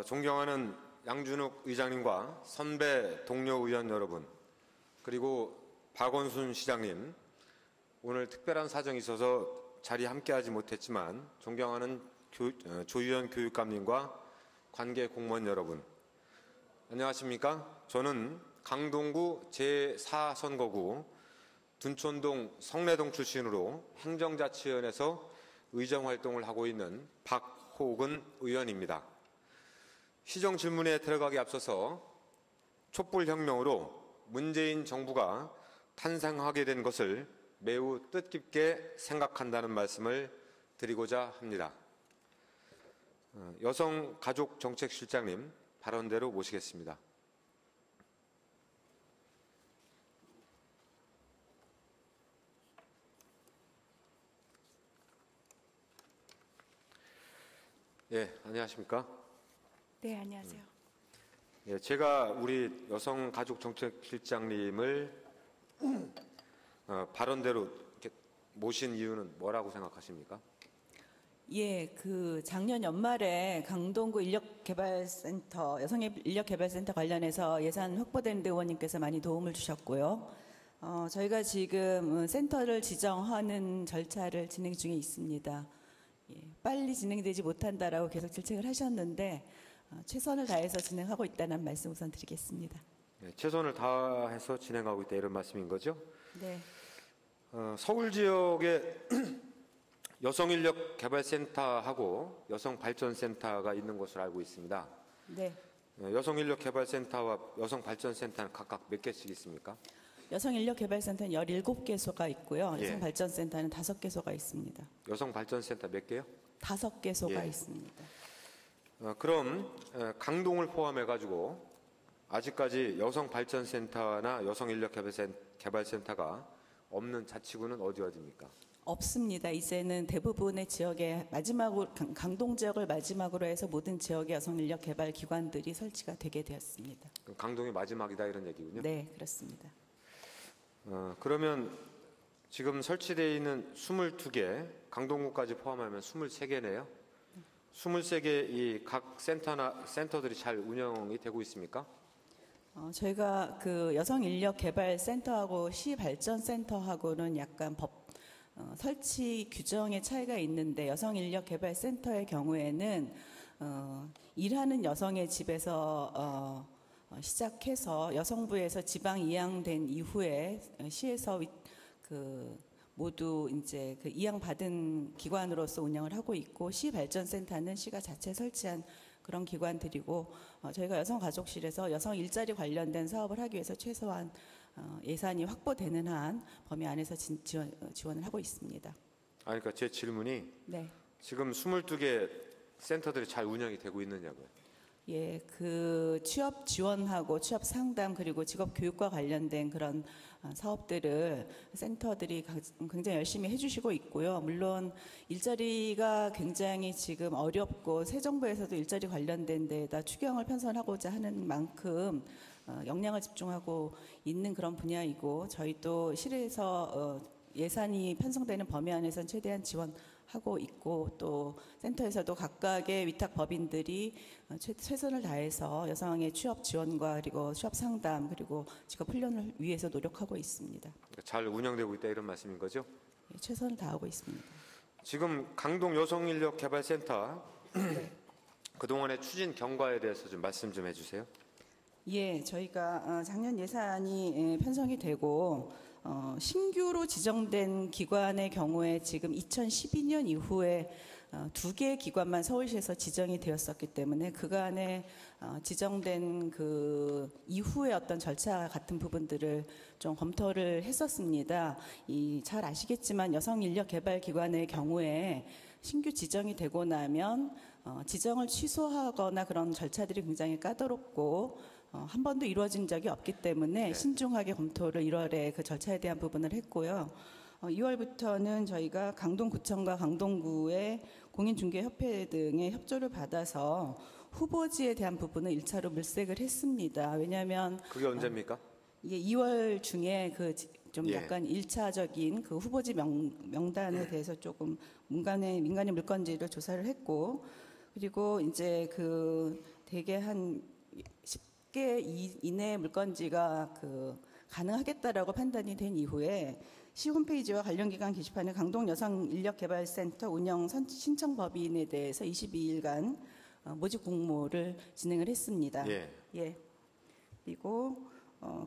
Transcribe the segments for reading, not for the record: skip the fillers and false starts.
존경하는 양준욱 의장님과 선배 동료 의원 여러분, 그리고 박원순 시장님, 오늘 특별한 사정이 있어서 자리에 함께하지 못했지만 존경하는 조희연 교육감님과 관계 공무원 여러분, 안녕하십니까? 저는 강동구 제4선거구 둔촌동 성내동 출신으로 행정자치위원회에서 의정활동을 하고 있는 박호근 의원입니다. 시정 질문에 들어가기 앞서서 촛불혁명으로 문재인 정부가 탄생하게 된 것을 매우 뜻깊게 생각한다는 말씀을 드리고자 합니다. 여성가족정책실장님 발언대로 모시겠습니다. 예, 안녕하십니까? 네, 안녕하세요. 예, 제가 우리 여성가족정책실장님을 발언대로 이렇게 모신 이유는 뭐라고 생각하십니까? 예, 작년 연말에 강동구 인력개발센터, 여성인력개발센터 관련해서 예산 확보되는데 의원님께서 많이 도움을 주셨고요. 저희가 지금 센터를 지정하는 절차를 진행 중에 있습니다. 예, 빨리 진행되지 못한다라고 계속 질책을 하셨는데 최선을 다해서 진행하고 있다는 말씀 우선 드리겠습니다. 네, 최선을 다해서 진행하고 있다 이런 말씀인 거죠? 네. 서울 지역에 여성인력개발센터하고 여성발전센터가 있는 것으로 알고 있습니다. 네. 여성인력개발센터와 여성발전센터는 각각 몇 개씩 있습니까? 여성인력개발센터는 17개소가 있고요. 예. 여성발전센터는 5개소가 있습니다. 여성발전센터 몇 개요? 5개소가 예. 있습니다. 그럼 강동을 포함해가지고 아직까지 여성발전센터나 여성인력개발센터가 없는 자치구는 어디입니까? 없습니다. 이제는 대부분의 지역에 마지막으로 강동 지역을 마지막으로 해서 모든 지역의 여성인력개발기관들이 설치가 되게 되었습니다. 그럼 강동이 마지막이다 이런 얘기군요? 네, 그렇습니다. 그러면 지금 설치되어 있는 22개, 강동구까지 포함하면 23개네요. 23개 이 각 센터들이 잘 운영이 되고 있습니까? 저희가 여성인력개발센터하고 시발전센터하고는 약간 설치 규정의 차이가 있는데 여성인력개발센터의 경우에는 일하는 여성의 집에서 시작해서 여성부에서 지방 이양된 이후에 시에서 모두 이제 이양받은 기관으로서 운영을 하고 있고 시발전센터는 시가 자체 설치한 그런 기관들이고 저희가 여성가족실에서 여성 일자리 관련된 사업을 하기 위해서 최소한 예산이 확보되는 한 범위 안에서 지원을 하고 있습니다. 그러니까 제 질문이 네. 지금 22개 센터들이 잘 운영이 되고 있느냐고요. 예, 취업 지원하고 취업 상담 그리고 직업 교육과 관련된 그런 사업들을 센터들이 굉장히 열심히 해주시고 있고요. 물론 일자리가 굉장히 지금 어렵고 새 정부에서도 일자리 관련된 데에다 추경을 편성하고자 하는 만큼 역량을 집중하고 있는 그런 분야이고 저희도 실에서 예산이 편성되는 범위 안에서는 최대한 지원하고 있고 또 센터에서도 각각의 위탁 법인들이 최선을 다해서 여성의 취업 지원과 그리고 취업 상담 그리고 직업 훈련을 위해서 노력하고 있습니다. 잘 운영되고 있다 이런 말씀인 거죠? 예, 최선을 다하고 있습니다. 지금 강동 여성인력개발센터 그동안의 추진 경과에 대해서 좀 말씀 좀 해주세요. 예, 저희가 작년 예산이 편성이 되고 신규로 지정된 기관의 경우에 지금 2012년 이후에 2개의 기관만 서울시에서 지정이 되었었기 때문에 그간에 지정된 이후에 어떤 절차 같은 부분들을 좀 검토를 했었습니다. 잘 아시겠지만 여성인력개발기관의 경우에 신규 지정이 되고 나면 지정을 취소하거나 그런 절차들이 굉장히 까다롭고 한 번도 이루어진 적이 없기 때문에 네. 신중하게 검토를 1월에 그 절차에 대한 부분을 했고요. 2월부터는 저희가 강동구청과 강동구의 공인중개협회 등의 협조를 받아서 후보지에 대한 부분을 1차로 물색을 했습니다. 왜냐하면 그게 언제입니까? 이게 2월 중에 좀 예. 약간 1차적인 후보지 명단에 대해서 조금 민간의 물건지를 조사를 했고 그리고 이제 그 대개 한 10개 이내 물건지가 그 가능하겠다라고 판단이 된 이후에 시 홈페이지와 관련 기관 게시판에 강동 여성인력개발센터 운영 신청 법인에 대해서 22일간 모집 공모를 진행을 했습니다. 예. 그리고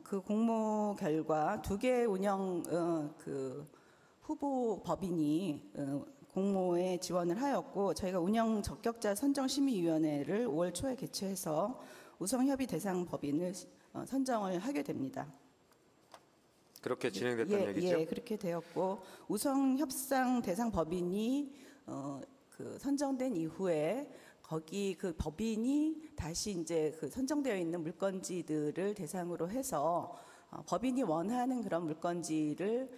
그 공모 결과 2개 운영 그 후보 법인이 공모에 지원을 하였고, 저희가 운영 적격자 선정 심의위원회를 5월 초에 개최해서 우선 협의 대상 법인을 선정을 하게 됩니다. 그렇게 진행됐다는 얘기죠? 예, 그렇게 되었고, 우선 협상 대상 법인이 그 선정된 이후에 거기 그 법인이 다시 이제 그 선정되어 있는 물건지들을 대상으로 해서 법인이 원하는 그런 물건지를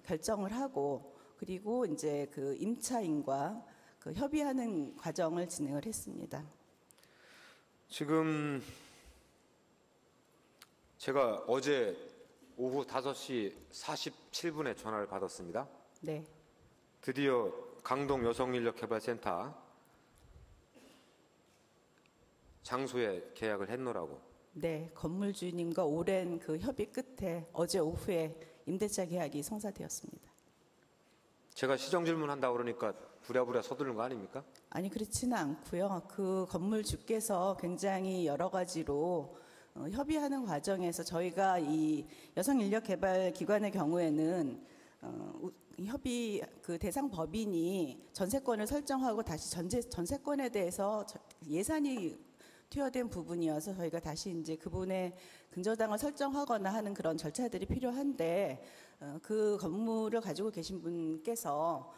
결정을 하고, 그리고 이제 그 임차인과 그 협의하는 과정을 진행을 했습니다. 지금 제가 어제 오후 5시 47분에 전화를 받았습니다. 네. 드디어 강동 여성인력개발센터 장소에 계약을 했노라고. 네, 건물 주인님과 오랜 그 협의 끝에 어제 오후에 임대차 계약이 성사되었습니다. 제가 시정 질문한다고 그러니까 부랴부랴 서두르는 거 아닙니까? 아니, 그렇지는 않고요. 그 건물 주께서 굉장히 여러 가지로 협의하는 과정에서 저희가 이 여성인력개발기관의 경우에는 협의 그 대상 법인이 전세권을 설정하고 다시 전세권에 대해서 예산이 투여된 부분이어서 저희가 다시 이제 그분의 근저당을 설정하거나 하는 그런 절차들이 필요한데, 그 건물을 가지고 계신 분께서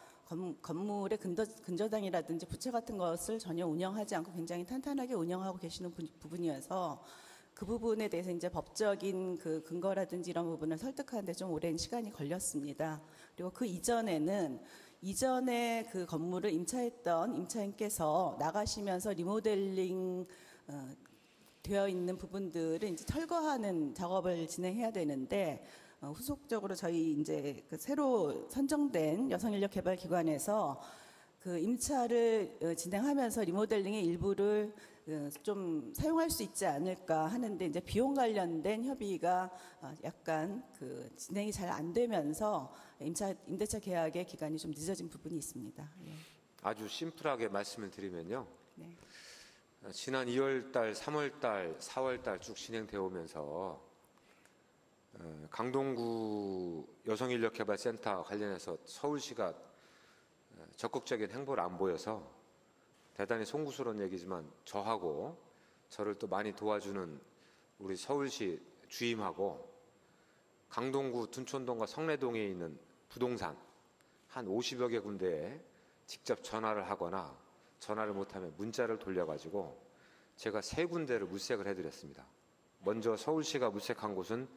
건물의 근저당이라든지 부채 같은 것을 전혀 운영하지 않고 굉장히 탄탄하게 운영하고 계시는 부분이어서 그 부분에 대해서 이제 법적인 그 근거라든지 이런 부분을 설득하는데 좀 오랜 시간이 걸렸습니다. 그리고 그 이전에 그 건물을 임차했던 임차인께서 나가시면서 리모델링 되어 있는 부분들을 이제 철거하는 작업을 진행해야 되는데, 후속적으로 저희 이제 그 새로 선정된 여성인력개발기관에서 그 임차를 진행하면서 리모델링의 일부를 좀 사용할 수 있지 않을까 하는데, 이제 비용 관련된 협의가 약간 그 진행이 잘 안 되면서 임대차 계약의 기간이 좀 늦어진 부분이 있습니다. 예. 아주 심플하게 말씀을 드리면요. 네. 지난 2월달, 3월달, 4월달 쭉 진행되어 오면서 강동구 여성인력개발센터 관련해서 서울시가 적극적인 행보를 안 보여서 대단히 송구스러운 얘기지만 저하고 저를 또 많이 도와주는 우리 서울시 주임하고 강동구 둔촌동과 성내동에 있는 부동산 한 50여 개 군데에 직접 전화를 하거나 전화를 못하면 문자를 돌려가지고 제가 3군데를 물색을 해드렸습니다. 먼저 서울시가 물색한 곳은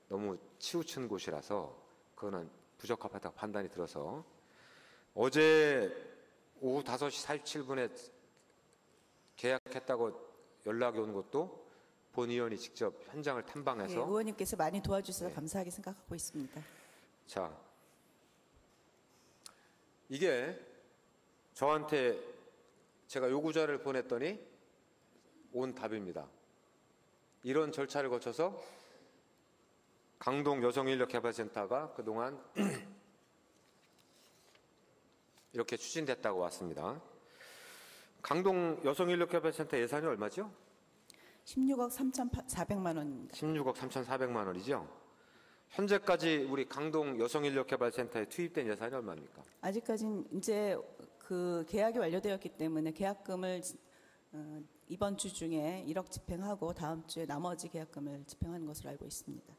너무 치우친 곳이라서 그거는 부적합하다고 판단이 들어서 어제 오후 5시 47분에 계약했다고 연락이 온 것도 본 의원이 직접 현장을 탐방해서 예, 의원님께서 많이 도와주셔서 네. 감사하게 생각하고 있습니다. 자, 이게 저한테 제가 요구자를 보냈더니 온 답입니다. 이런 절차를 거쳐서 강동 여성인력개발센터가 그동안 이렇게 추진됐다고 왔습니다. 강동 여성인력개발센터 예산이 얼마죠? 16억 3,400만 원입니다. 16억 3,400만 원이죠. 현재까지 우리 강동 여성인력개발센터에 투입된 예산이 얼마입니까? 아직까지는 이제 그 계약이 완료되었기 때문에 계약금을 이번 주 중에 1억 집행하고 다음 주에 나머지 계약금을 집행하는 것으로 알고 있습니다.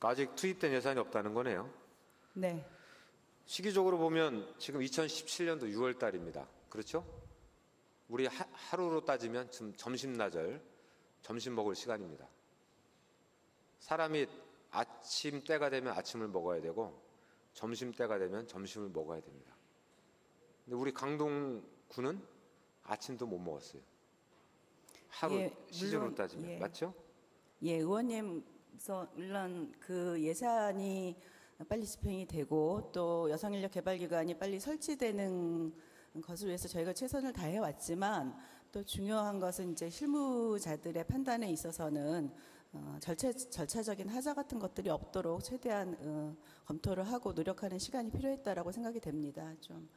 아직 투입된 예산이 없다는 거네요. 네, 시기적으로 보면 지금 2017년도 6월 달입니다. 그렇죠? 우리 하루로 따지면 지금 점심 먹을 시간입니다. 사람이 아침 때가 되면 아침을 먹어야 되고 점심 때가 되면 점심을 먹어야 됩니다. 근데 우리 강동구는 아침도 못 먹었어요. 하루 예, 시즌으로 물론, 따지면 예. 맞죠? 예, 의원님, 물론 그 예산이 빨리 집행이 되고 또 여성인력개발기관이 빨리 설치되는 것을 위해서 저희가 최선을 다해 왔지만 또 중요한 것은 이제 실무자들의 판단에 있어서는 절차적인 하자 같은 것들이 없도록 최대한 검토를 하고 노력하는 시간이 필요했다라고 생각이 됩니다. 좀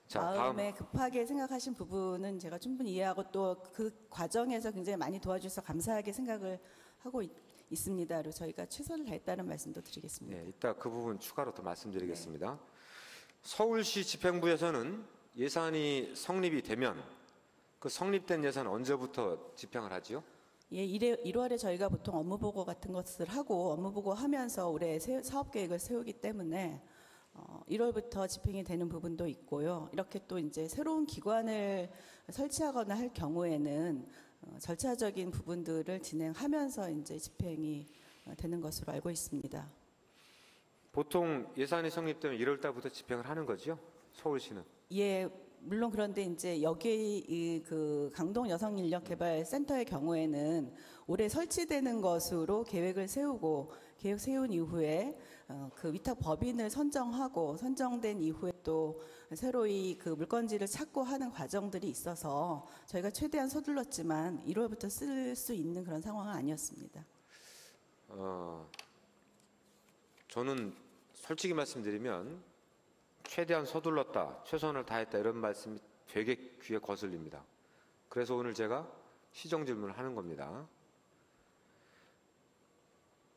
자, 마음에 급하게 생각하신 부분은 제가 충분히 이해하고 또 그 과정에서 굉장히 많이 도와주셔서 감사하게 생각을 하고 있습니다. 그리고 저희가 최선을 다했다는 말씀도 드리겠습니다. 네, 이따 그 부분 추가로 더 말씀드리겠습니다. 서울시 집행부에서는 예산이 성립이 되면 그 성립된 예산 언제부터 집행을 하지요? 예, 1월에 저희가 보통 업무 보고 같은 것을 하고 업무 보고 하면서 올해 사업 계획을 세우기 때문에 1월부터 집행이 되는 부분도 있고요. 이렇게 또 이제 새로운 기관을 설치하거나 할 경우에는 절차적인 부분들을 진행하면서 이제 집행이 되는 것으로 알고 있습니다. 보통 예산이 성립되면 1월 달부터 집행을 하는 거죠? 서울시는? 예, 물론 그런데 이제 여기 그 강동 여성인력개발센터의 경우에는 올해 설치되는 것으로 계획을 세우고 계획 세운 이후에 그 위탁 법인을 선정하고 선정된 이후에 또 새로이 그 물건지를 찾고 하는 과정들이 있어서 저희가 최대한 서둘렀지만 1월부터 쓸 수 있는 그런 상황은 아니었습니다. 저는 솔직히 말씀드리면 최대한 서둘렀다, 최선을 다했다 이런 말씀이 되게 귀에 거슬립니다. 그래서 오늘 제가 시정 질문을 하는 겁니다.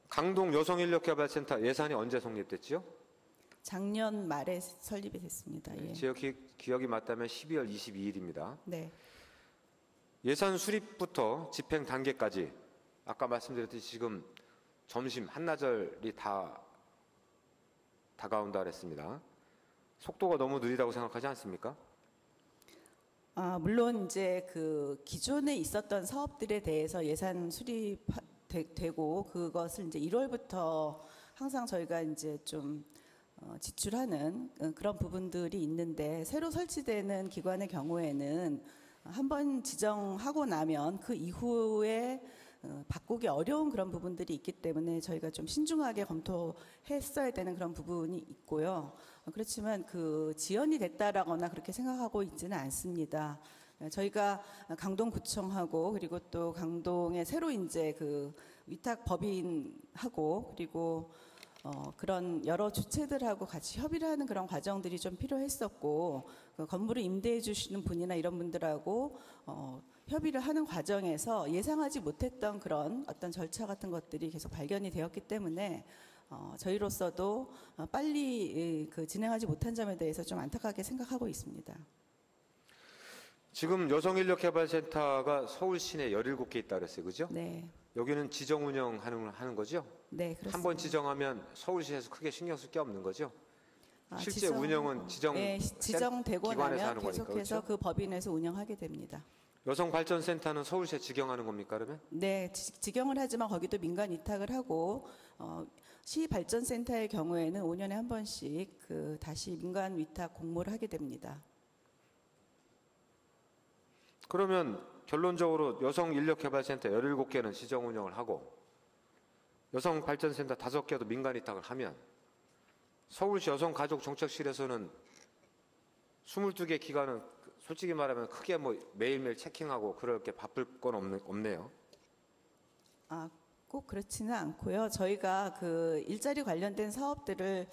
강동 여성인력개발센터 예산이 언제 성립됐지요? 작년 말에 설립이 됐습니다. 예. 제 기억이 맞다면 12월 22일입니다. 네. 예산 수립부터 집행 단계까지 아까 말씀드렸듯이 지금 점심 한나절이 다 다가온다 그랬습니다. 속도가 너무 느리다고 생각하지 않습니까? 물론 이제 그 기존에 있었던 사업들에 대해서 예산 수립되고 그것을 이제 1월부터 항상 저희가 이제 좀 지출하는 그런 부분들이 있는데 새로 설치되는 기관의 경우에는 한번 지정하고 나면 그 이후에 바꾸기 어려운 그런 부분들이 있기 때문에 저희가 좀 신중하게 검토했어야 되는 그런 부분이 있고요. 그렇지만 그 지연이 됐다라거나 그렇게 생각하고 있지는 않습니다. 저희가 강동구청하고 그리고 또 강동에 새로 이제 그 위탁 법인하고 그리고 그런 여러 주체들하고 같이 협의를 하는 그런 과정들이 좀 필요했었고 그 건물을 임대해 주시는 분이나 이런 분들하고 협의를 하는 과정에서 예상하지 못했던 그런 어떤 절차 같은 것들이 계속 발견이 되었기 때문에 저희로서도 빨리 그 진행하지 못한 점에 대해서 좀 안타깝게 생각하고 있습니다. 지금 여성인력개발센터가 서울 시내 17개 있다 그랬어요. 그죠? 네. 여기는 지정 운영하는 거죠? 네, 그렇습니다. 한 번 지정하면 서울시에서 크게 신경 쓸 게 없는 거죠? 실제 지정, 운영은 지정되고 기관에서 나면 하는 거니까, 계속해서 그렇죠? 그 법인에서 운영하게 됩니다. 여성발전센터는 서울시에 직영하는 겁니까 그러면? 네, 직영을 하지만 거기도 민간 위탁을 하고 시발전센터의 경우에는 5년에 한 번씩 그 다시 민간 위탁 공모를 하게 됩니다. 그러면 결론적으로 여성인력개발센터 17개는 지정 운영을 하고 여성발전센터 5개도 민간 위탁을 하면 서울시 여성가족정책실에서는 22개 기관은 솔직히 말하면 크게 뭐 매일매일 체킹하고 그렇게 바쁠 건 없네요. 꼭 그렇지는 않고요. 저희가 그 일자리 관련된 사업들을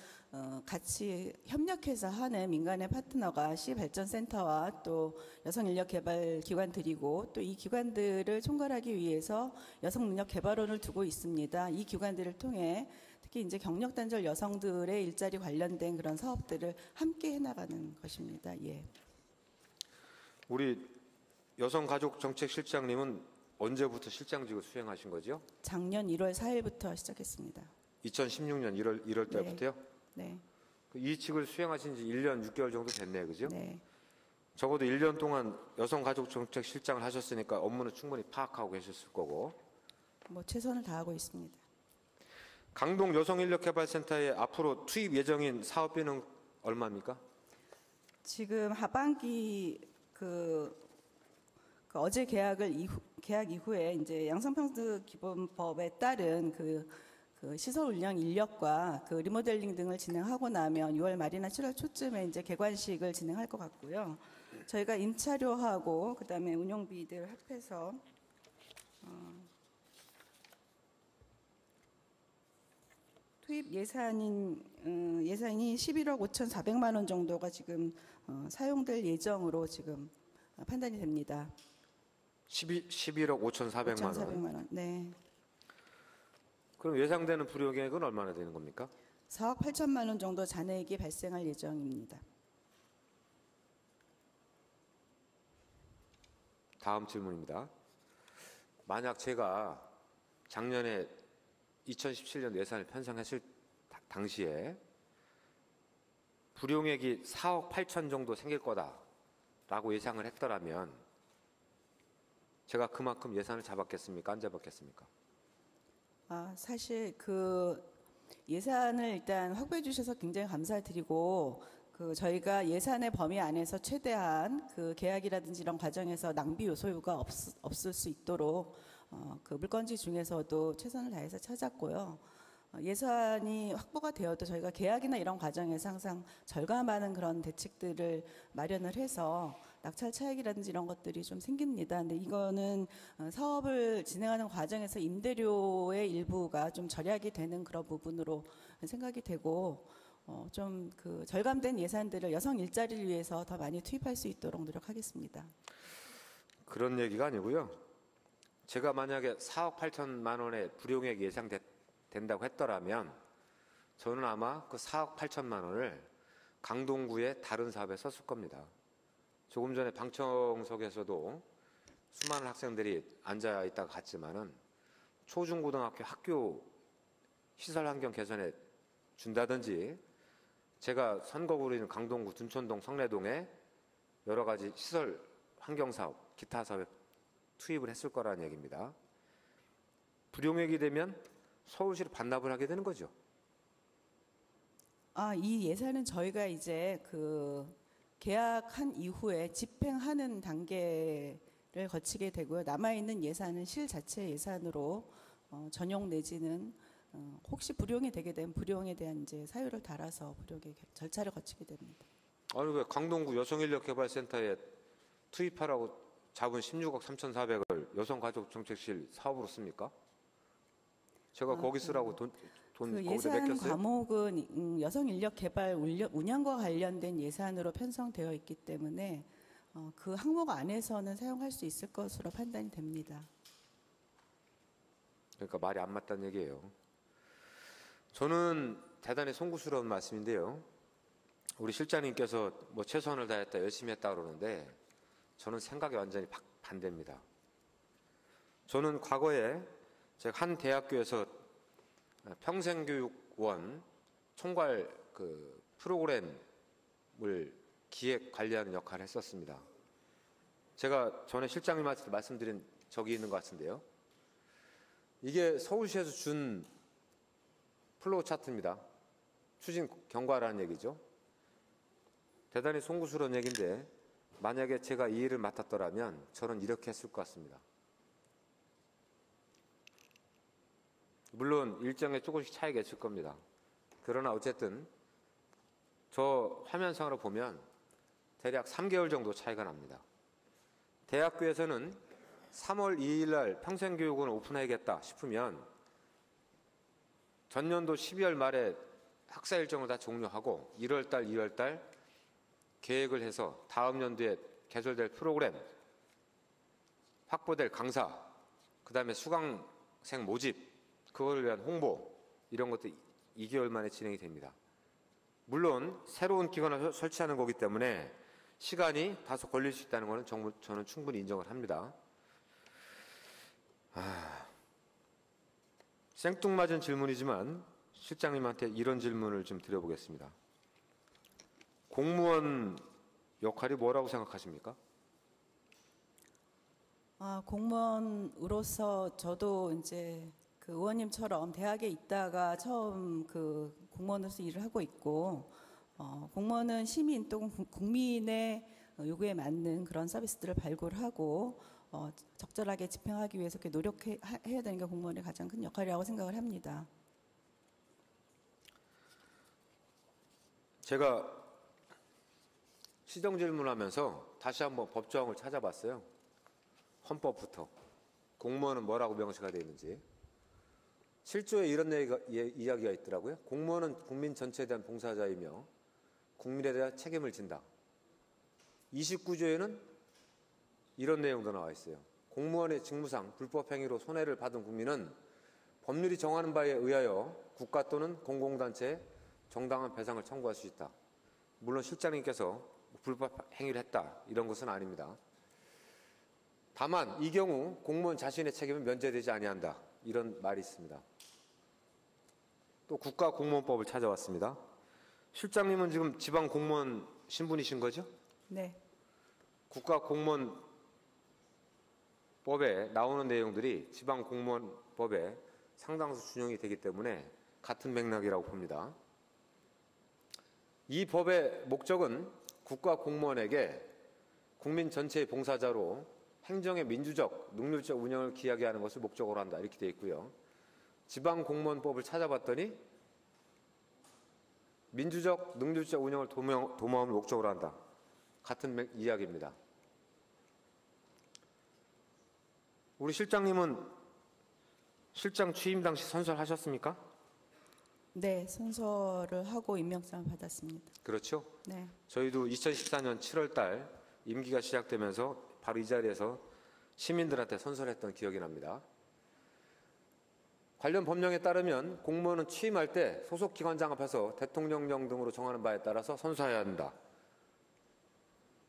같이 협력해서 하는 민간의 파트너가 시발전센터와 또 여성인력개발기관들이고 또 이 기관들을 총괄하기 위해서 여성능력개발원을 두고 있습니다. 이 기관들을 통해 특히 이제 경력단절 여성들의 일자리 관련된 그런 사업들을 함께 해나가는 것입니다. 예. 우리 여성가족정책실장님은 언제부터 실장직을 수행하신 거죠? 작년 1월 4일부터 시작했습니다. 2016년 1월 달부터요? 네. 이 직을 수행하신 지 1년 6개월 정도 됐네요. 그죠? 네. 적어도 1년 동안 여성가족정책실장을 하셨으니까 업무는 충분히 파악하고 계셨을 거고. 뭐 최선을 다하고 있습니다. 강동 여성인력개발센터에 앞으로 투입 예정인 사업비는 얼마입니까? 지금 하반기 그 어제 계약 이후에 이제 양성평등 기본법에 따른 그 그 시설 운영 인력과 그 리모델링 등을 진행하고 나면 6월 말이나 7월 초쯤에 이제 개관식을 진행할 것 같고요. 저희가 임차료하고 그다음에 운영비들 합해서 투입 예산이 11억 5,400만 원 정도가 지금 사용될 예정으로 지금 판단이 됩니다. 11억 5,400만 원. 5,400만 원. 네. 그럼 예상되는 불용액은 얼마나 되는 겁니까? 4억 8천만 원 정도 잔액이 발생할 예정입니다. 다음 질문입니다. 만약 제가 작년에 2017년 예산을 편성했을 당시에 불용액이 4억 8천 정도 생길 거다라고 예상을 했더라면 제가 그만큼 예산을 잡았겠습니까? 안 잡았겠습니까? 사실 그 예산을 일단 확보해 주셔서 굉장히 감사드리고 그 저희가 예산의 범위 안에서 최대한 그 계약이라든지 이런 과정에서 낭비 요소가 없을 수 있도록 그 물건지 중에서도 최선을 다해서 찾았고요. 예산이 확보가 되어도 저희가 계약이나 이런 과정에서 항상 절감하는 그런 대책들을 마련을 해서 낙찰 차익이라든지 이런 것들이 좀 생깁니다. 근데 이거는 사업을 진행하는 과정에서 임대료의 일부가 좀 절약이 되는 그런 부분으로 생각이 되고 좀 그 절감된 예산들을 여성 일자리를 위해서 더 많이 투입할 수 있도록 노력하겠습니다. 그런 얘기가 아니고요. 제가 만약에 4억 8천만 원의 불용액 예상된다고 했더라면 저는 아마 그 4억 8천만 원을 강동구의 다른 사업에 썼을 겁니다. 조금 전에 방청석에서도 수많은 학생들이 앉아 있다가 갔지만은 초중고등학교 학교 시설 환경 개선에 준다든지 제가 선거구로 있는 강동구, 둔촌동, 성내동에 여러 가지 시설 환경 사업, 기타 사업에 투입을 했을 거라는 얘기입니다. 불용액이 되면 서울시로 반납을 하게 되는 거죠. 이 예산은 저희가 이제 그 계약한 이후에 집행하는 단계를 거치게 되고요. 남아있는 예산은 실 자체 예산으로 전용 내지는 혹시 불용이 되게 되면 불용에 대한 이제 사유를 달아서 불용의 절차를 거치게 됩니다. 아니 왜 강동구 여성인력개발센터에 투입하라고 잡은 16억 3,400을 여성가족정책실 사업으로 씁니까? 제가 거기 쓰라고 돈 그 거기다 예산 맡겼어요? 과목은 여성 인력 개발 운영과 관련된 예산으로 편성되어 있기 때문에 그 항목 안에서는 사용할 수 있을 것으로 판단이 됩니다. 그러니까 말이 안 맞다는 얘기예요. 저는 대단히 송구스러운 말씀인데요. 우리 실장님께서 뭐 최선을 다했다, 열심히 했다 그러는데 저는 생각이 완전히 반대입니다. 저는 과거에 제가 한 대학교에서 평생교육원 총괄 그 프로그램을 기획 관리하는 역할을 했었습니다. 제가 전에 실장님한테 말씀드린 적이 있는 것 같은데요. 이게 서울시에서 준 플로우 차트입니다. 추진 경과라는 얘기죠. 대단히 송구스러운 얘기인데 만약에 제가 이 일을 맡았더라면 저는 이렇게 했을 것 같습니다. 물론 일정에 조금씩 차이가 있을 겁니다. 그러나 어쨌든 저 화면상으로 보면 대략 3개월 정도 차이가 납니다. 대학교에서는 3월 2일 날 평생교육원을 오픈해야겠다 싶으면 전년도 12월 말에 학사 일정을 다 종료하고 1월 달, 2월 달 계획을 해서 다음 연도에 개설될 프로그램, 확보될 강사, 그다음에 수강생 모집, 그거를 위한 홍보 이런 것도 2개월 만에 진행이 됩니다. 물론 새로운 기관을 설치하는 거기 때문에 시간이 다소 걸릴 수 있다는 것은 저는 충분히 인정을 합니다. 생뚱맞은 질문이지만 실장님한테 이런 질문을 좀 드려보겠습니다. 공무원 역할이 뭐라고 생각하십니까? 공무원으로서 저도 이제 그 의원님처럼 대학에 있다가 처음 그 공무원으로서 일을 하고 있고, 공무원은 시민 또는 국민의 요구에 맞는 그런 서비스들을 발굴하고 적절하게 집행하기 위해서 이렇게 노력해야 되는 게 공무원의 가장 큰 역할이라고 생각을 합니다. 제가 시정 질문하면서 다시 한번 법조항을 찾아봤어요. 헌법부터. 공무원은 뭐라고 명시가 되어 있는지. 7조에 이런 이야기가 있더라고요. 공무원은 국민 전체에 대한 봉사자이며 국민에 대한 책임을 진다. 29조에는 이런 내용도 나와 있어요. 공무원의 직무상 불법 행위로 손해를 받은 국민은 법률이 정하는 바에 의하여 국가 또는 공공단체에 정당한 배상을 청구할 수 있다. 물론 실장님께서 불법 행위를 했다 이런 것은 아닙니다. 다만 이 경우 공무원 자신의 책임은 면제되지 아니한다. 이런 말이 있습니다. 또 국가공무원법을 찾아왔습니다. 실장님은 지금 지방 공무원 신분이신 거죠? 네. 국가공무원법에 나오는 내용들이 지방 공무원법에 상당수 준용이 되기 때문에 같은 맥락이라고 봅니다. 이 법의 목적은 국가공무원에게 국민 전체의 봉사자로 행정의 민주적, 능률적 운영을 기하게 하는 것을 목적으로 한다. 이렇게 되어 있고요. 지방공무원법을 찾아봤더니 민주적, 능률적 운영을 도모함을 목적으로 한다. 같은 이야기입니다. 우리 실장님은 실장 취임 당시 선설하셨습니까? 네, 선서를 하고 임명장을 받았습니다. 그렇죠. 네. 저희도 2014년 7월 달 임기가 시작되면서 바로 이 자리에서 시민들한테 선설했던 기억이 납니다. 관련 법령에 따르면 공무원은 취임할 때 소속 기관장 앞에서 대통령령 등으로 정하는 바에 따라서 선서해야 한다.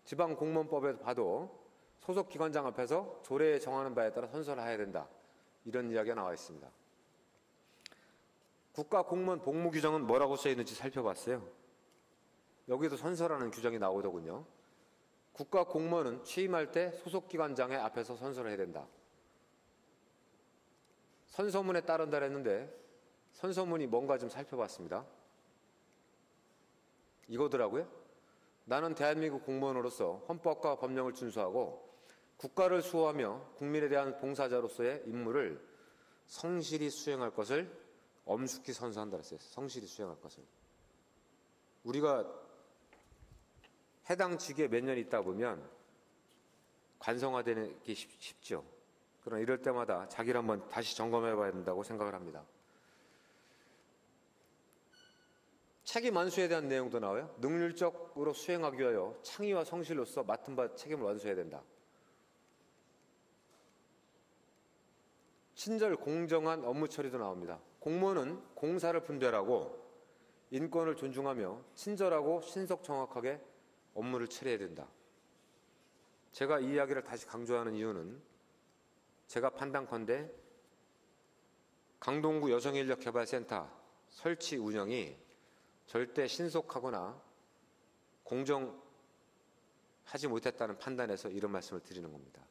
지방공무원법에 봐도 소속 기관장 앞에서 조례에 정하는 바에 따라 선서를 해야 된다. 이런 이야기가 나와 있습니다. 국가공무원 복무규정은 뭐라고 써 있는지 살펴봤어요. 여기도 선서라는 규정이 나오더군요. 국가공무원은 취임할 때 소속기관장의 앞에서 선서를 해야 된다. 선서문에 따른다 했는데 선서문이 뭔가 좀 살펴봤습니다. 이거더라고요. 나는 대한민국 공무원으로서 헌법과 법령을 준수하고 국가를 수호하며 국민에 대한 봉사자로서의 임무를 성실히 수행할 것을 엄숙히 선서한다 했어요. 성실히 수행할 것을. 우리가 해당 직에 몇 년 있다 보면 관성화되는 게 쉽죠. 그러나 이럴 때마다 자기를 한번 다시 점검해 봐야 된다고 생각을 합니다. 책임 완수에 대한 내용도 나와요. 능률적으로 수행하기 위하여 창의와 성실로서 맡은 바 책임을 완수해야 된다. 친절 공정한 업무 처리도 나옵니다. 공무원은 공사를 분별하고 인권을 존중하며 친절하고 신속 정확하게 업무를 처리해야 된다. 제가 이 이야기를 다시 강조하는 이유는 제가 판단컨대 강동구 여성인력개발센터 설치 운영이 절대 신속하거나 공정하지 못했다는 판단에서 이런 말씀을 드리는 겁니다.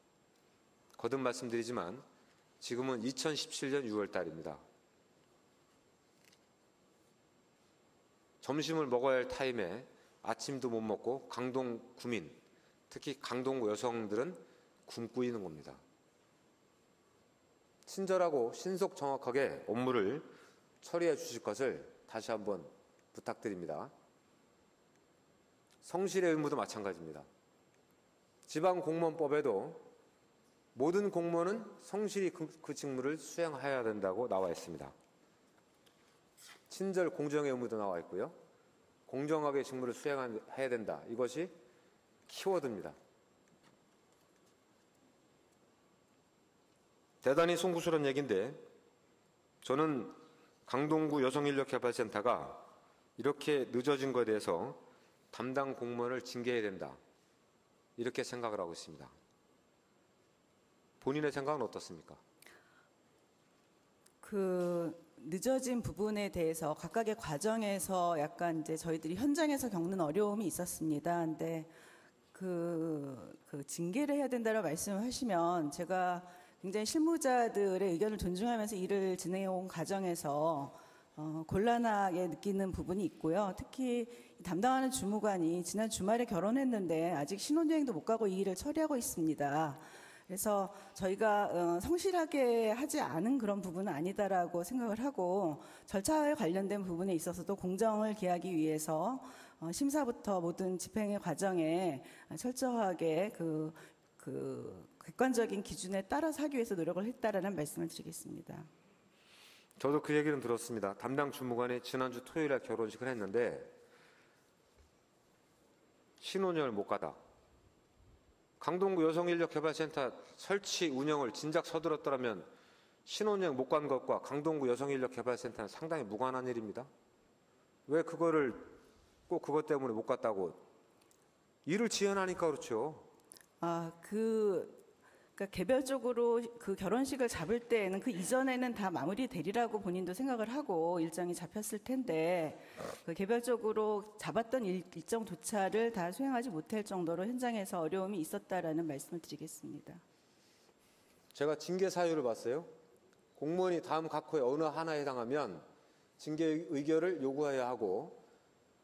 거듭 말씀드리지만 지금은 2017년 6월 달입니다. 점심을 먹어야 할 타임에 아침도 못 먹고 강동 구민, 특히 강동구 여성들은 굶고 있는 겁니다. 친절하고 신속 정확하게 업무를 처리해 주실 것을 다시 한번 부탁드립니다. 성실의 의무도 마찬가지입니다. 지방공무원법에도 모든 공무원은 성실히 그 직무를 수행해야 된다고 나와 있습니다. 친절 공정의 의무도 나와 있고요. 공정하게 직무를 수행해야 된다. 이것이 키워드입니다. 대단히 송구스러운 얘기인데 저는 강동구 여성인력개발센터가 이렇게 늦어진 것에 대해서 담당 공무원을 징계해야 된다. 이렇게 생각을 하고 있습니다. 본인의 생각은 어떻습니까? 그 늦어진 부분에 대해서 각각의 과정에서 약간 이제 저희들이 현장에서 겪는 어려움이 있었습니다. 근데 그 징계를 해야 된다고 말씀을 하시면 제가 굉장히 실무자들의 의견을 존중하면서 일을 진행해 온 과정에서 곤란하게 느끼는 부분이 있고요. 특히 담당하는 주무관이 지난 주말에 결혼했는데 아직 신혼여행도 못 가고 이 일을 처리하고 있습니다. 그래서 저희가 성실하게 하지 않은 그런 부분은 아니다라고 생각을 하고 절차에 관련된 부분에 있어서도 공정을 기하기 위해서 심사부터 모든 집행의 과정에 철저하게 그 객관적인 기준에 따라서 하기 위해서 노력을 했다라는 말씀을 드리겠습니다. 저도 그 얘기는 들었습니다. 담당 주무관이 지난주 토요일에 결혼식을 했는데 신혼여행을 못 가다. 강동구 여성인력개발센터 설치 운영을 진작 서둘렀더라면 신혼여행 못 간 것과 강동구 여성인력개발센터는 상당히 무관한 일입니다. 왜 그거를 꼭 그것 때문에 못 갔다고 일을 지연하니까 그렇죠. 그러니까 개별적으로 그 결혼식을 잡을 때에는 그 이전에는 다 마무리되리라고 본인도 생각을 하고 일정이 잡혔을 텐데 그 개별적으로 잡았던 일정조차를 다 수행하지 못할 정도로 현장에서 어려움이 있었다라는 말씀을 드리겠습니다. 제가 징계 사유를 봤어요. 공무원이 다음 각호의 어느 하나에 해당하면 징계 의결을 요구해야 하고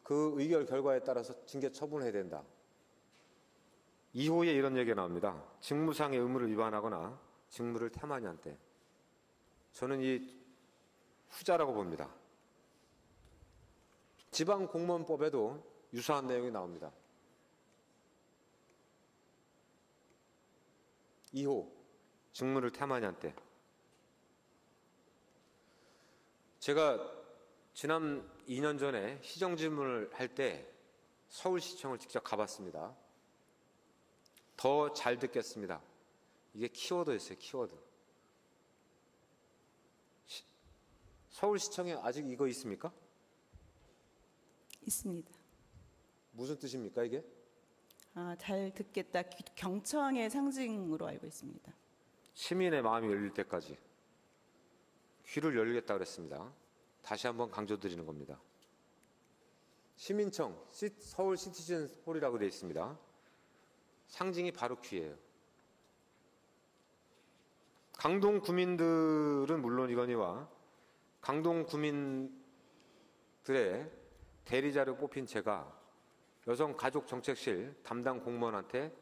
그 의결 결과에 따라서 징계 처분해야 된다. 2호에 이런 얘기가 나옵니다. 직무상의 의무를 위반하거나 직무를 태만히 한 때. 저는 이 후자라고 봅니다. 지방공무원법에도 유사한 내용이 나옵니다. 2호, 직무를 태만히 한 때. 제가 지난 2년 전에 시정질문을 할 때 서울시청을 직접 가봤습니다. 더 잘 듣겠습니다. 이게 키워드였어요, 키워드. 서울시청에 아직 이거 있습니까? 있습니다. 무슨 뜻입니까, 이게? 잘 듣겠다. 경청의 상징으로 알고 있습니다. 시민의 마음이 열릴 때까지 귀를 열겠다 그랬습니다. 다시 한번 강조드리는 겁니다. 시민청, 서울 시티즌 홀이라고 되어 있습니다. 상징이 바로 귀예요. 강동 구민들은 물론이거니와 강동 구민들의 대리자로 뽑힌 제가 여성가족정책실 담당 공무원한테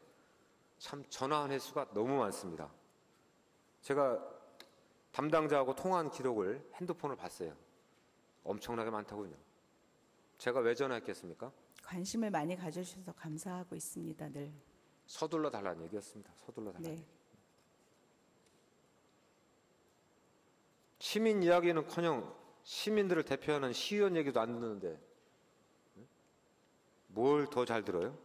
참 전화한 횟수가 너무 많습니다. 제가 담당자하고 통화한 기록을 핸드폰을 봤어요. 엄청나게 많다고요. 제가 왜 전화했겠습니까? 관심을 많이 가져주셔서 감사하고 있습니다. 늘. 서둘러 달라는 얘기였습니다. 서둘러 달라는 네. 얘기. 시민 이야기는커녕 시민들을 대표하는 시의원 얘기도 안 듣는데 뭘 더 잘 들어요?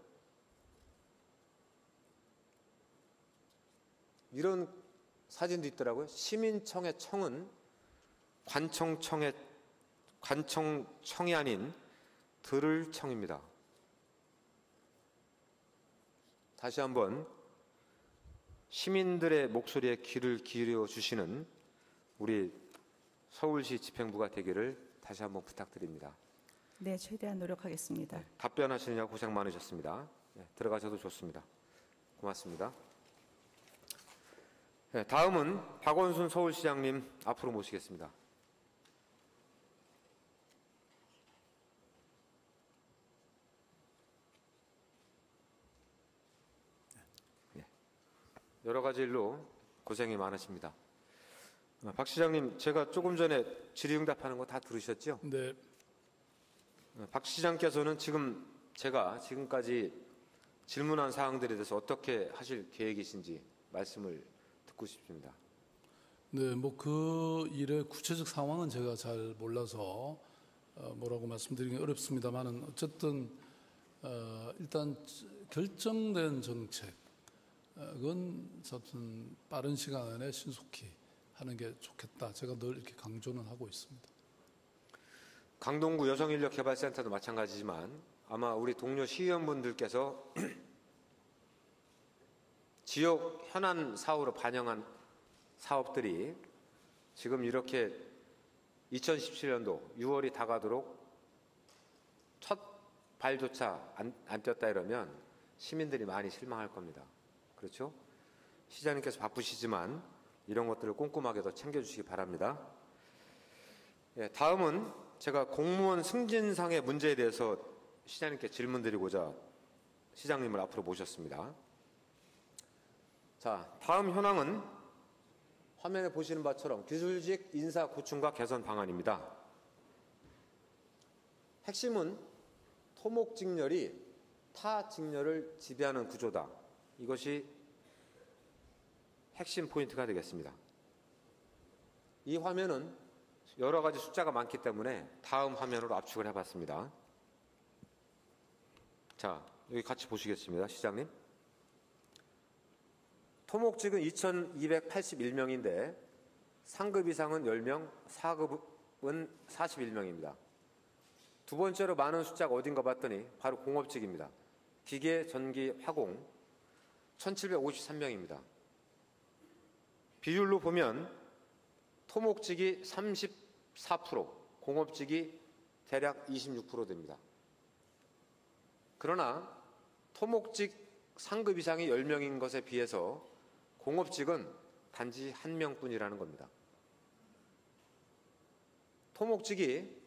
이런 사진도 있더라고요. 시민청의 청은 관청청이 아닌 들을 청입니다. 다시 한번 시민들의 목소리에 귀를 기울여 주시는 우리 서울시 집행부가 되기를 다시 한번 부탁드립니다. 네, 최대한 노력하겠습니다. 네, 답변하시느냐고 고생 많으셨습니다. 네, 들어가셔도 좋습니다. 고맙습니다. 네, 다음은 박원순 서울시장님 앞으로 모시겠습니다. 네, 여러 가지 일로 고생이 많으십니다. 박 시장님, 제가 조금 전에 질의응답하는 거 다 들으셨죠? 네. 박 시장께서는 제가 지금까지 질문한 사항들에 대해서 어떻게 하실 계획이신지 말씀을 듣고 싶습니다. 네, 뭐 그 일의 구체적 상황은 제가 잘 몰라서 뭐라고 말씀드리기 어렵습니다만은 어쨌든 일단 결정된 정책은 어쨌든 빠른 시간 안에 신속히 하는 게 좋겠다. 제가 늘 이렇게 강조는 하고 있습니다. 강동구 여성인력개발센터도 마찬가지지만 아마 우리 동료 시의원분들께서 지역 현안 사업으로 반영한 사업들이 지금 이렇게 2017년도 6월이 다가도록 첫 발조차 안 떴다 이러면 시민들이 많이 실망할 겁니다. 그렇죠? 시장님께서 바쁘시지만 이런 것들을 꼼꼼하게 더 챙겨주시기 바랍니다. 예, 다음은 제가 공무원 승진상의 문제에 대해서 시장님께 질문드리고자 시장님을 앞으로 모셨습니다. 자, 다음 현황은 화면에 보시는 바처럼 기술직 인사 구충과 개선 방안입니다. 핵심은 토목직렬이 타직렬을 지배하는 구조다. 이것이 핵심 포인트가 되겠습니다. 이 화면은 여러 가지 숫자가 많기 때문에 다음 화면으로 압축을 해봤습니다. 자, 여기 같이 보시겠습니다. 시장님. 토목직은 2,281명인데 상급 이상은 10명, 4급은 41명입니다. 두 번째로 많은 숫자가 어딘가 봤더니 바로 공업직입니다. 기계, 전기, 화공 1,753명입니다. 비율로 보면 토목직이 34%, 공업직이 대략 26% 됩니다. 그러나 토목직 상급 이상이 10명인 것에 비해서 공업직은 단지 1명뿐이라는 겁니다. 토목직이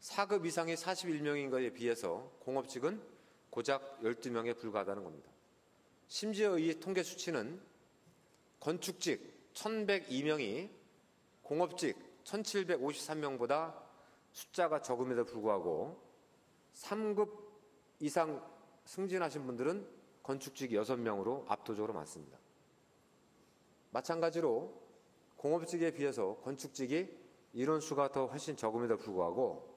4급 이상이 41명인 것에 비해서 공업직은 고작 12명에 불과하다는 겁니다. 심지어 이 통계 수치는 건축직 1,102명이 공업직 1,753명보다 숫자가 적음에도 불구하고 3급 이상 승진하신 분들은 건축직이 6명으로 압도적으로 많습니다. 마찬가지로 공업직에 비해서 건축직이 인원수가 더 훨씬 적음에도 불구하고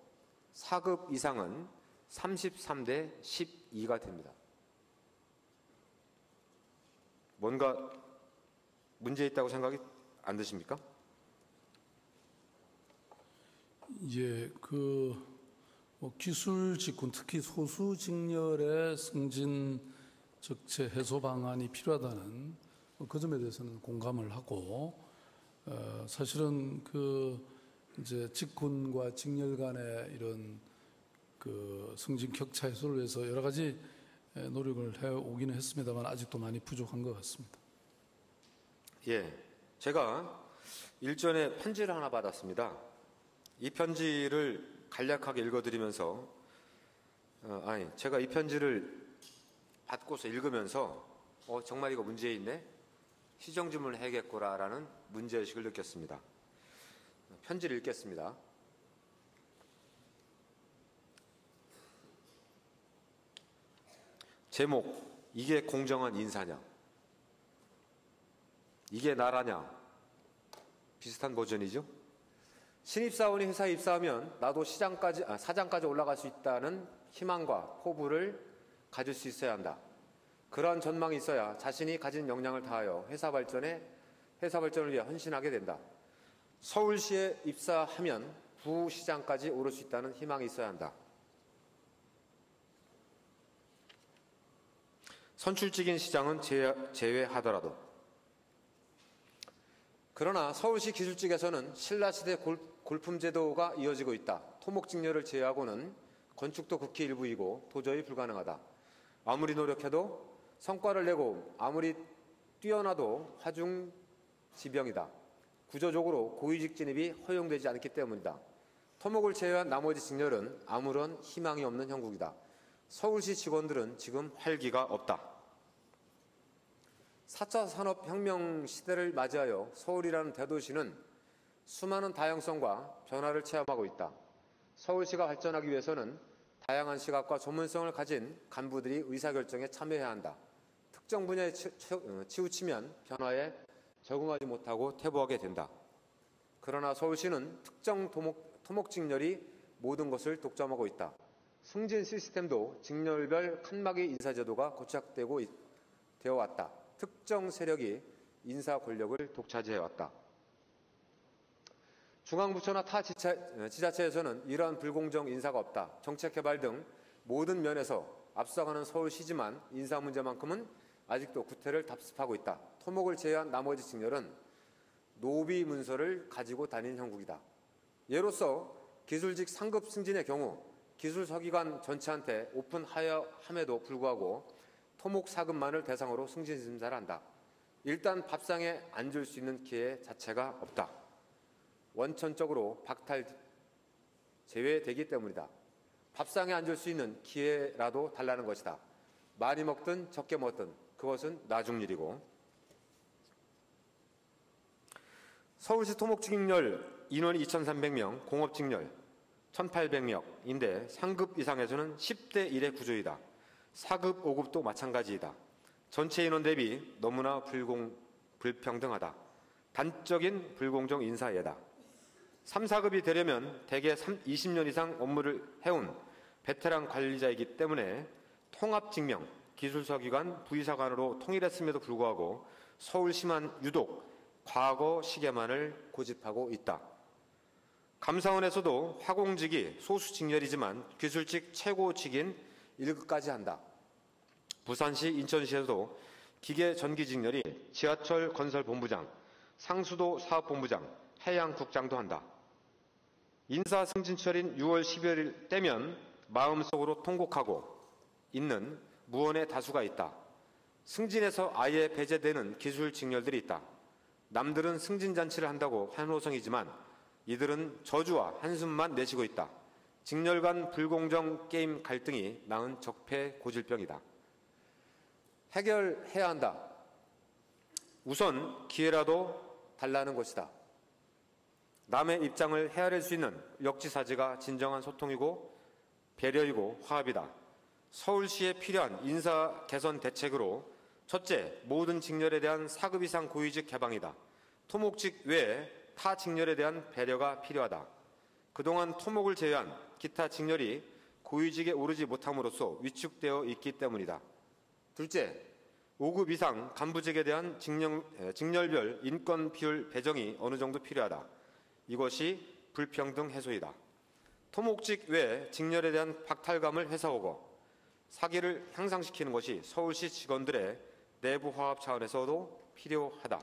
4급 이상은 33대 12가 됩니다. 뭔가 문제 있다고 생각이 안 드십니까? 예, 기술 직군, 특히 소수 직렬의 승진 적체 해소 방안이 필요하다는 그 점에 대해서는 공감을 하고, 사실은 이제 직군과 직렬 간의 이런 승진 격차 해소를 위해서 여러 가지 노력을 해 오기는 했습니다만 아직도 많이 부족한 것 같습니다. 예, 제가 일전에 편지를 하나 받았습니다. 이 편지를 간략하게 읽어드리면서 제가 이 편지를 받고서 읽으면서 정말 이거 문제 있네? 시정질문을 해야겠구나라는 문제의식을 느꼈습니다. 편지를 읽겠습니다. 제목, 이게 공정한 인사냐? 이게 나라냐? 비슷한 버전이죠? 신입사원이 회사에 입사하면 나도 사장까지 올라갈 수 있다는 희망과 포부를 가질 수 있어야 한다. 그러한 전망이 있어야 자신이 가진 역량을 다하여 회사 발전을 위해 헌신하게 된다. 서울시에 입사하면 부시장까지 오를 수 있다는 희망이 있어야 한다. 선출직인 시장은 제외하더라도. 그러나 서울시 기술직에서는 신라시대 골품제도가 이어지고 있다. 토목직렬을 제외하고는 건축도 극히 일부이고 도저히 불가능하다. 아무리 노력해도 성과를 내고 아무리 뛰어나도 화중지병이다. 구조적으로 고위직 진입이 허용되지 않기 때문이다. 토목을 제외한 나머지 직렬은 아무런 희망이 없는 형국이다. 서울시 직원들은 지금 활기가 없다. 4차 산업혁명 시대를 맞이하여 서울이라는 대도시는 수많은 다양성과 변화를 체험하고 있다. 서울시가 발전하기 위해서는 다양한 시각과 전문성을 가진 간부들이 의사결정에 참여해야 한다. 특정 분야에 치우치면 변화에 적응하지 못하고 퇴보하게 된다. 그러나 서울시는 특정 토목직렬이 모든 것을 독점하고 있다. 승진 시스템도 직렬별 칸막이 인사제도가 고착되어 왔다. 특정 세력이 인사 권력을 독차지해왔다. 중앙부처나 타 지자체에서는 이러한 불공정 인사가 없다. 정책개발 등 모든 면에서 앞서가는 서울시지만 인사 문제만큼은 아직도 구태를 답습하고 있다. 토목을 제외한 나머지 직렬은 노비 문서를 가지고 다니는 형국이다. 예로서 기술직 상급 승진의 경우 기술서기관 전체한테 오픈하여 함에도 불구하고 토목 4급만을 대상으로 승진 심사를 한다. 일단 밥상에 앉을 수 있는 기회 자체가 없다. 원천적으로 박탈 제외되기 때문이다. 밥상에 앉을 수 있는 기회라도 달라는 것이다. 많이 먹든 적게 먹든 그것은 나중 일이고. 서울시 토목직렬 인원이 2,300명, 공업직렬 1800명인데 상급 이상에서는 10대 1의 구조이다. 4급, 5급도 마찬가지이다. 전체 인원 대비 너무나 불평등하다. 단적인 불공정 인사예다. 3, 4급이 되려면 대개 20년 이상 업무를 해온 베테랑 관리자이기 때문에 통합직명, 기술서기관, 부의사관으로 통일했음에도 불구하고 서울시만 유독 과거 시계만을 고집하고 있다. 감사원에서도 화공직이 소수직렬이지만 기술직 최고직인 1급까지 한다. 부산시, 인천시에서도 기계전기직렬이 지하철 건설본부장, 상수도 사업본부장, 해양국장도 한다. 인사 승진철인 6월 12일 때면 마음속으로 통곡하고 있는 무언의 다수가 있다. 승진에서 아예 배제되는 기술 직렬들이 있다. 남들은 승진잔치를 한다고 환호성이지만 이들은 저주와 한숨만 내쉬고 있다. 직렬 간 불공정 게임 갈등이 낳은 적폐 고질병이다. 해결해야 한다. 우선 기회라도 달라는 것이다. 남의 입장을 헤아릴 수 있는 역지사지가 진정한 소통이고 배려이고 화합이다. 서울시에 필요한 인사 개선 대책으로 첫째, 모든 직렬에 대한 4급 이상 고위직 개방이다. 토목직 외에 타 직렬에 대한 배려가 필요하다. 그동안 토목을 제외한 기타 직렬이 고위직에 오르지 못함으로써 위축되어 있기 때문이다. 둘째, 5급 이상 간부직에 대한 직렬별 인권 비율 배정이 어느 정도 필요하다. 이것이 불평등 해소이다. 토목직 외 직렬에 대한 박탈감을 해소하고 사기를 향상시키는 것이 서울시 직원들의 내부 화합 차원에서도 필요하다.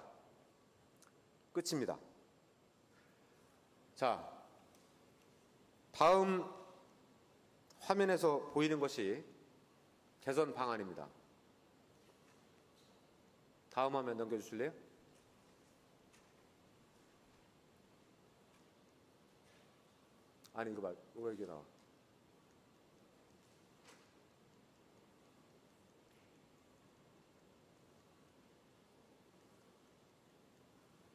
끝입니다. 자, 다음 화면에서 보이는 것이 개선 방안입니다. 다음 화면 넘겨주실래요? 아니, 이거 봐. 왜 이게 나와?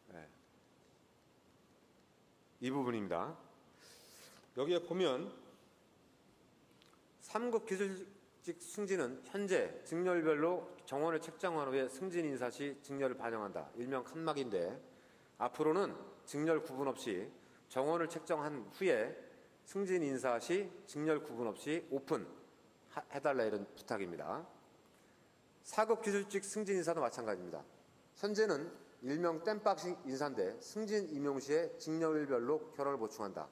네. 이 부분입니다. 여기에 보면 3급 기술직 승진은 현재 직렬별로 정원을 책정한 후에 승진 인사 시 직렬을 반영한다. 일명 칸막인데 앞으로는 직렬 구분 없이 정원을 책정한 후에 승진 인사 시 직렬 구분 없이 오픈해달라 이런 부탁입니다. 4급 기술직 승진 인사도 마찬가지입니다. 현재는 일명 땜박식 인사인데 승진 임용 시에 직렬별로 결혼을 보충한다.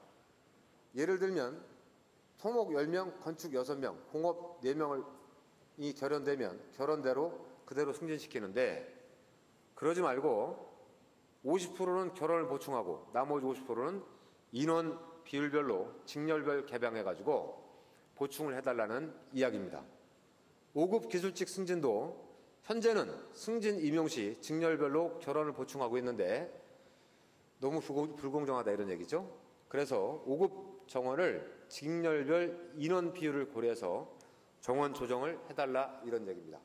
예를 들면 토목 10명, 건축 6명, 공업 4명이 결연되면 결연대로 그대로 승진시키는데 그러지 말고 50%는 결혼을 보충하고 나머지 50%는 인원 비율별로 직렬별 개방해가지고 보충을 해달라는 이야기입니다. 5급 기술직 승진도 현재는 승진 임용 시 직렬별로 결혼을 보충하고 있는데 너무 불공정하다 이런 얘기죠. 그래서 5급 정원을 직렬별 인원 비율을 고려해서 정원 조정을 해달라 이런 얘기입니다.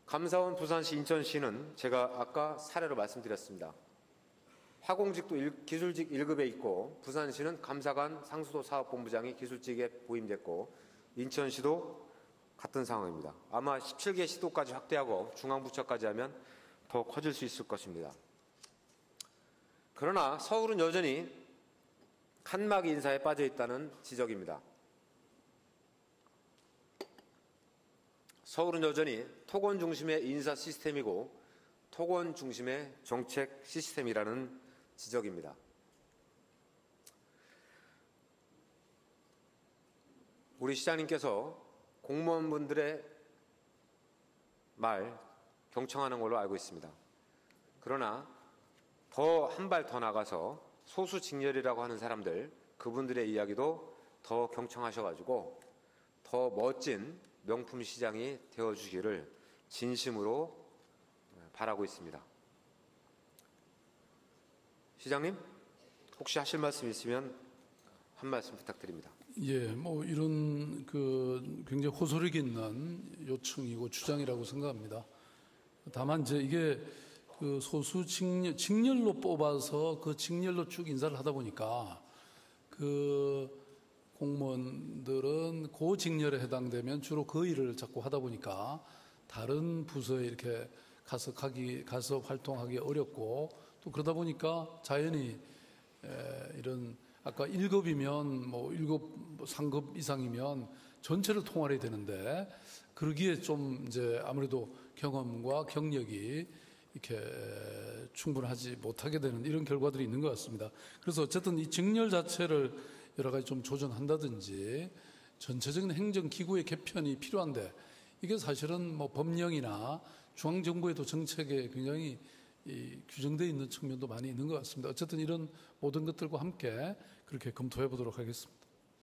감사원 부산시, 인천시는 제가 아까 사례로 말씀드렸습니다. 화공직도 기술직 1급에 있고 부산시는 감사관 상수도 사업본부장이 기술직에 보임됐고 인천시도 같은 상황입니다. 아마 17개 시도까지 확대하고 중앙부처까지 하면 더 커질 수 있을 것입니다. 그러나 서울은 여전히 칸막 인사에 빠져 있다는 지적입니다. 서울은 여전히 토건 중심의 인사 시스템이고 토건 중심의 정책 시스템이라는 지적입니다. 우리 시장님께서 공무원분들의 말 경청하는 걸로 알고 있습니다. 그러나 더 한 발 더 나가서 소수 직렬이라고 하는 사람들 그분들의 이야기도 더 경청하셔가지고 더 멋진 명품 시장이 되어주기를 진심으로 바라고 있습니다. 시장님, 혹시 하실 말씀 있으면 한 말씀 부탁드립니다. 예, 뭐 이런 굉장히 호소력 있는 요청이고 주장이라고 생각합니다. 다만 이제 이게 그 소수 직렬로 뽑아서 그 직렬로 쭉 인사를 하다 보니까 그 공무원들은 그 직렬에 해당되면 주로 그 일을 자꾸 하다 보니까 다른 부서에 이렇게 가서 활동하기 어렵고, 또 그러다 보니까 자연히 이런 아까 1급이면 뭐 1급 상급 이상이면 전체를 통할해야 되는데, 그러기에 좀 이제 아무래도 경험과 경력이 이렇게 충분하지 못하게 되는 이런 결과들이 있는 것 같습니다. 그래서 어쨌든 이 직렬 자체를 여러 가지 좀 조정한다든지 전체적인 행정기구의 개편이 필요한데, 이게 사실은 뭐 법령이나 중앙정부에도 정책에 굉장히 규정되어 있는 측면도 많이 있는 것 같습니다. 어쨌든 이런 모든 것들과 함께 그렇게 검토해 보도록 하겠습니다.